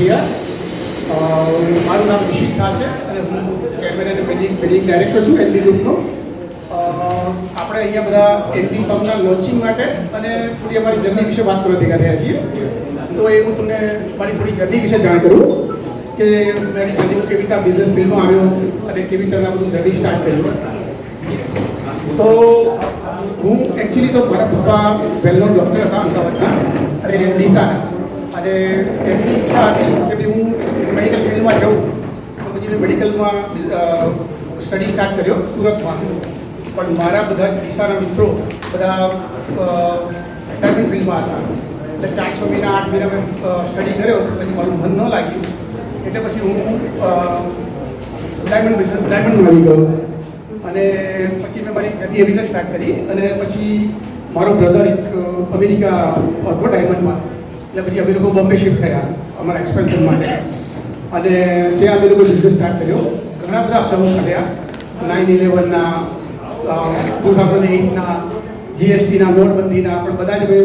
India. મારું નામ નિશિત શાહ છે અને હું ચેરમેન અને મેનેજિંગ ડાયરેક્ટર છું એનબી ગ્રુપનો. આપણે અહીંયા બધા એનબી પંપના લોન્ચિંગ માટે અને થોડી અમારી જર્ની વિશે વાત કરવા ભેગા થયા છીએ. તો એ હું તમને મારી થોડી જર્ની વિશે જાણ કરું કે મારી જર્ની કેવી રીતે બિઝનેસ ફિલ્ડમાં આવ્યો અને કેવી રીતે આ બધું જર્ની સ્ટાર્ટ કર્યું. તો હું એકચ્યુઅલી તો મારા પપ્પા વેલ નોન ડૉક્ટર હતા અમદાવાદના અને ડીસાના, અને એમની ઈચ્છા હતી કે ભાઈ હું મેડિકલ ફિલ્ડમાં જાઉં. તો પછી મેં મેડિકલમાં સ્ટડી સ્ટાર્ટ કર્યો સુરતમાં. પણ મારા બધા જ ડીસાના મિત્રો બધા ડાયમંડ ફિલ્ડમાં હતા, એટલે 4-6 મહિના 8 મહિના મેં સ્ટડી કર્યો. પછી મારું મન ન લાગ્યું એટલે પછી હું ડાયમંડમાં આવી ગયો. અને પછી મેં મારી જર્ની એવી રીતે સ્ટાર્ટ કરી. અને પછી મારો બ્રધર એક અમેરિકા હતો ડાયમંડમાં, એટલે પછી અમે લોકો બોમ્બે શિફ્ટ થયા અમારા એક્સપેન્શન માટે. અને ત્યાં અમે લોકો બિઝનેસ સ્ટાર્ટ કર્યો. ઘણા બધા અપડાઉન કર્યા, 9/11ના, 2008ના, જીએસટીના, નોટબંધીના, પણ બધા જ અમે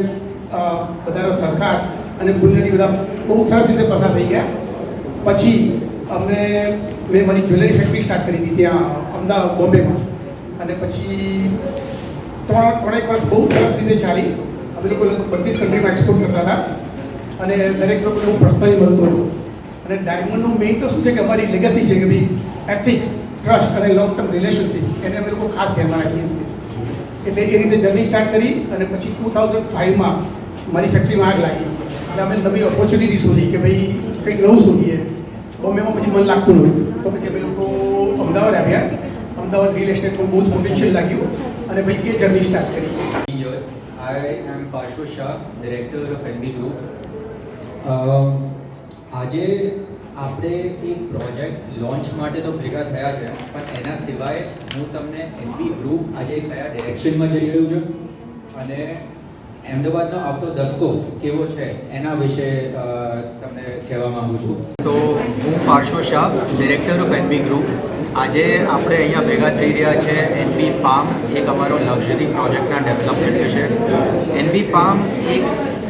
બધાનો સરકાર અને પુણ્યની બધા બહુ સરસ રીતે પસાર થઈ ગયા. પછી મેં મારી જ્વેલરી ફેક્ટરી સ્ટાર્ટ કરી હતી ત્યાં અમદાવાદ બોમ્બેમાં. અને પછી 3 વર્ષ બહુ સરસ રીતે ચાલી. અમે લોકો 32 કન્ટ્રીમાં એક્સપોર્ટ કરતા હતા અને દરેક લોકોને હું પર્સનલી મળતો હતો. અને ડાયમંડનું મેઇન તો શું છે કે અમારી લેગસી છે કે ભાઈ એથિક્સ, ટ્રસ્ટ અને લોંગ ટર્મ રિલેશનશીપ, એને અમે લોકો ખાસ ધ્યાનમાં રાખીએ. એટલે એ રીતે જર્ની સ્ટાર્ટ કરી. અને પછી 2005માં મારી ફેક્ટરીમાં આગ લાગી. એટલે અમે નવી ઓપોર્ચ્યુનિટી શોધી કે ભાઈ કંઈક નવું શોધીએ. બોમ્બેમાં પછી મન લાગતું નહોતું, તો પછી અમે લોકો અમદાવાદ આવ્યા. અમદાવાદ રિયલ એસ્ટેટમાં બહુ જ પોટેન્શિયલ લાગ્યું અને પછી એ જર્ની સ્ટાર્ટ કરી. I am Parshva Shah, Director of NB Group. આજે આપણે એક પ્રોજેક્ટ લોન્ચ માટે તો ભેગા થયા છે, પણ એના સિવાય હું તમને એનબી ગ્રુપ આજે કયા ડિરેક્શનમાં જઈ રહ્યું છે અને અમદાવાદનો આવતો દસકો કેવો છે એના વિશે તમને કહેવા માંગુ છું. સો હું Parshva Shah, director of NB group. આજે આપણે અહીંયા ભેગા થઈ રહ્યા છે એનબી પામ, એક અમારો લક્ઝરી પ્રોજેક્ટના ડેવલપમેન્ટ વિશે. એનબી પામ એક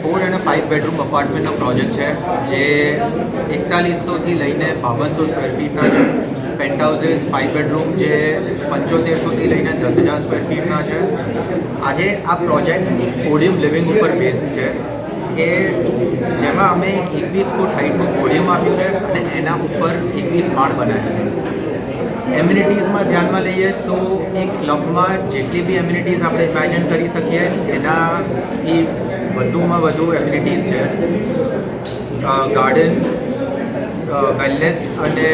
4 અને 5 બેડરૂમ અપાર્ટમેન્ટનો પ્રોજેક્ટ છે જે 4100થી લઈને 5200 સ્ક્વેર ફીટના છે. પેન્ટ હાઉસીસ 5 બેડરૂમ જે 7500થી લઈને 10,000 સ્ક્વેર ફીટના છે. આજે આ પ્રોજેક્ટ એક પોડિયમ લિવિંગ ઉપર બેઝડ છે કે જેમાં અમે 21 ફૂટ હાઇટનું પોડિયમ આપ્યું છે અને એના ઉપર 21 માળ બનાવ્યા છે. એમ્યુનિટીઝમાં ધ્યાનમાં લઈએ તો એક ક્લબમાં જેટલી બી એમ્યુનિટીઝ આપણે ઇમેજિન કરી શકીએ એનાથી વધુમાં વધુ એમ્યુનિટીઝ છે. ગાર્ડન, વેલનેસ અને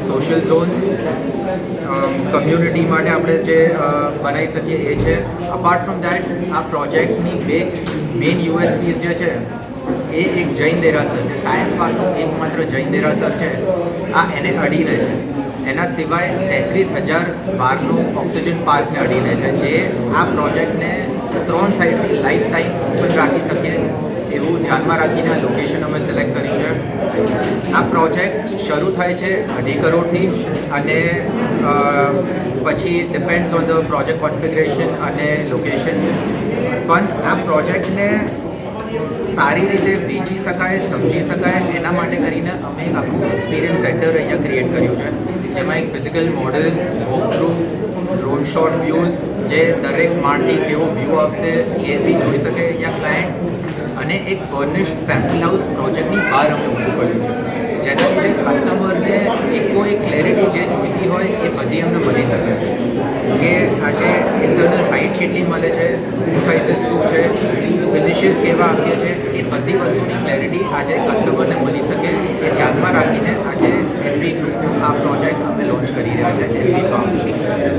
સોશિયલ ઝોન્સ, કમ્યુનિટી માટે આપણે જે બનાવી શકીએ એ છે. અપાર્ટ ફ્રોમ દેટ આ પ્રોજેક્ટની બે મેઇન યુએસપીઝ જે છે એ એક જૈન દેરાસર છે, સાયન્સ પાર્કનું એકમાત્ર જૈન દેરાસર છે, આ એને અડીને છે. એના સિવાય 33,000 બારનું ઓક્સિજન પાર્કને અડીને છે, જે આ પ્રોજેક્ટને 3 સાઈડથી લાઈફ ટાઈમ ઓપન રાખી શકે એવું ધ્યાનમાં રાખીને આ લોકેશન અમે સિલેક્ટ કર્યું છે. આ પ્રોજેક્ટ શરૂ થાય છે 2.5 કરોડથી અને પછી depends on the project configuration અને લોકેશન. પણ આ પ્રોજેક્ટને સારી રીતે વેચી શકાય, સમજી શકાય એના માટે કરીને અમે એક આખું એક્સપિરિયન્સ સેન્ટર અહીંયા ક્રિએટ કર્યું છે, જેમાં એક physical model, walk through, drone shot views, જે દરેક માળથી કેવો વ્યૂ આવશે એ બી જોઈ શકે અહીંયા ક્લાયન્ટ, અને એક ફર્નિશ્ડ સેમ્પલ હાઉસ પ્રોજેક્ટની બહાર અમે ઊભું કર્યું છે, જેના લીધે કસ્ટમરને કોઈ ક્લેરિટી જે જોઈતી હોય એ બધી અમને મળી શકે કે આજે ઇન્ટરનલ હાઇટ કેટલી મળે છે, સાઇઝીસ શું છે, ફિનિશિસ કેવા આપીએ છે, એ બધી વસ્તુની ક્લેરિટી આજે કસ્ટમરને મળી શકે એ ધ્યાનમાં રાખીને આજે એનબી ગ્રુપનો આ પ્રોજેક્ટ અમે લોન્ચ કરી રહ્યા છે, એનબી ફાર્મ.